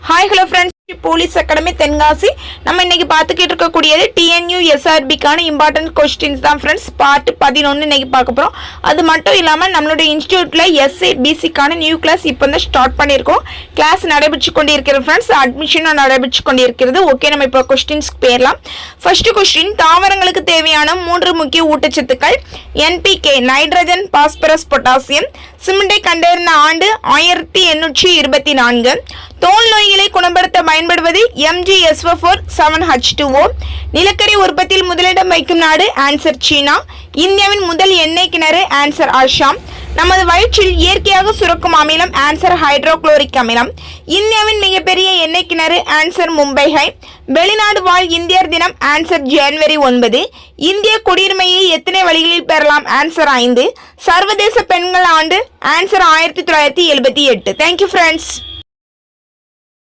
Hi hello friends, police academy Tenkasi. நம்ம இன்னைக்கு பார்த்துக்கிட்டு இருக்கக்கூடியது டிஎன்யூ எஸ்ஆர்பிக்கான இம்பார்ட்டன்ட் கொஸ்டின்ஸ் தான் ஃப்ரெண்ட்ஸ். பார்ட் 11 இன்னைக்கு பார்க்க போகிறோம். அது மட்டும் இல்லாமல் நம்மளுடைய இன்ஸ்டியூட்டில் எஸ்ஏ பிசிக்கான நியூ கிளாஸ் இப்போ தான் ஸ்டார்ட் பண்ணியிருக்கோம். கிளாஸ் நடைபெற்று கொண்டிருக்கிறது ஃப்ரெண்ட்ஸ். அட்மிஷனும் நடைபெற்று கொண்டிருக்கிறது. ஓகே, நம்ம இப்போ கொஸ்டின்ஸ்க்கு போயிடலாம். ஃபர்ஸ்ட் கொஸ்டின், தாவரங்களுக்கு தேவையான 3 முக்கிய ஊட்டச்சத்துக்கள் என்பிகே நைட்ரஜன், பாஸ்பரஸ், பொட்டாசியம். சிமெண்டை கண்டறிந்த ஆண்டு 1824. தோல் நோய்களை குணப்படுத்த பயன்படுவது MgSO4 7H2O. நிலக்கரி உற்பத்தியில் முதலிடம் வைக்கும் நாடு ஆன்சர் சீனா. இந்தியாவின் முதல் எண்ணெய் கிணறு ஆன்சர் அசாம். நமது வயிற்றில் இயற்கையாக சுரக்கும் அமிலம் ஆன்சர் ஹைட்ரோகுளோரிக் அமிலம். இந்தியாவின் மிகப்பெரிய எண்ணெய் கிணறு ஆன்சர் மும்பை ஹை. வெளிநாடு வாழ் இந்தியர் தினம் ஆன்சர் ஜனவரி 9. இந்திய குடியுரிமையை எத்தனை வழிகளில் பெறலாம் ஆன்சர் 5. சர்வதேச பெண்கள் ஆண்டு ஆன்சர் 1978. Thank you friends.